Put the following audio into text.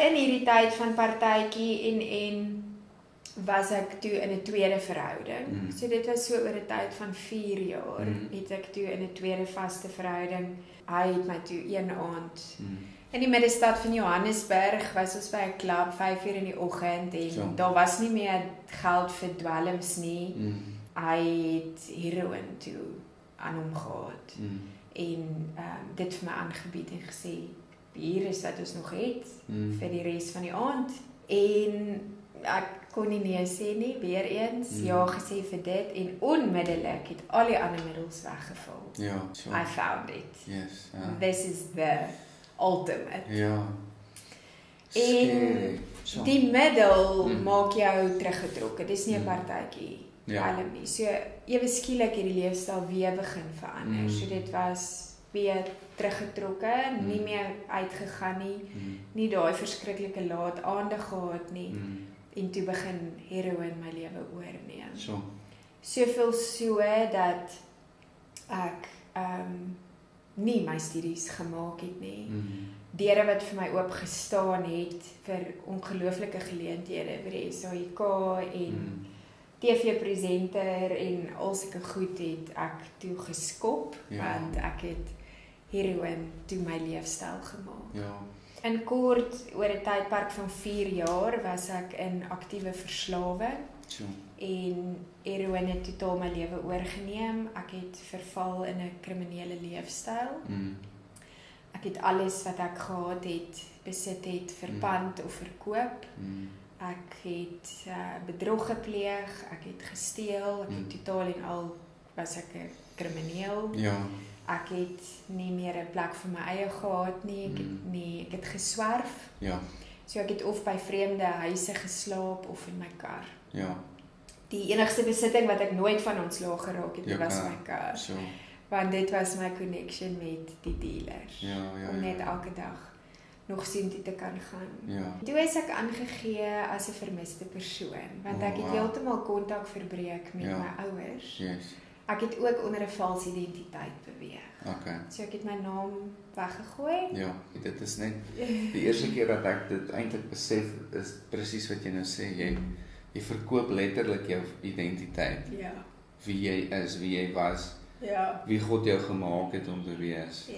in hierdie tyd van partytjie en was ek toe in 'n tweede verhouding. So dit was so oor 'n tyd van 4 jaar het ek toe in 'n tweede vaste verhouding. Hy het my toe een aand in die middestad van Johannesburg was ons by 'n klub 5 uur in die oggend en daar was nie meer geld vir dwelms nie. Hy het heroïne toe aan hom gehad en dit vir my aangebied en gesê hier is wat ons nog het vir die res van die aand en ek kon nie nee sê nie, weer eens ja gesê vir dit en onmiddellik het al die ander middels weggeval. Ja, I found it. Yes. This is the ultimate. Ja. En die middel maak jou teruggetrokke. Dis nie 'n partytjie. Nie. So ewe skielik het die leefstyl weer begin verander. So dit was weer teruggetrokke, nie meer uitgegaan nie, nie daai verskriklike laat aande gehad nie. En toe begin heroïne my lewe oorneem. Soveel so dat ek nie my studies gemaak het nie. Deure wat vir my oop gestaan het vir ongelooflike geleenthede by die SAIK en TV-presenter en al sulke goed het ek toe geskop want ek het heroïne toe my leefstyl gemaak. In kort oor 'n tydperk van 4 jaar was ek in aktiewe verslawing en heroïne het totaal my lewe oorgeneem. Ek het verval in 'n kriminele leefstyl. Ek het alles wat ek gehad het, besit het, verpand of verkoop. Ek het bedrog gepleeg, ek het gesteel, ek het totaal en al was ek 'n krimineel. Ek het nie meer 'n plek vir my eie gehad nie, ek het geswerf. So ek het of by vreemde huise geslaap of in my kar. Die enigste besitting wat ek nooit van ontslaag geraak het, was my kar. Want dit was my connection met die dealers. Om net elke dag nog soontoe te kan gaan. Toe is ek aangegee as 'n vermiste persoon, want ek het heeltemal kontak verbreek met my ouers. Ek het ook onder 'n valse identiteit beweeg. So ek het my naam weggegooi. Dit is net die eerste keer dat ek dit eintlik besef is presies wat jy nou sê. Jy verkoop letterlik jou identiteit. Wie jy is, wie jy was. Wie God jou gemaak het om te wees.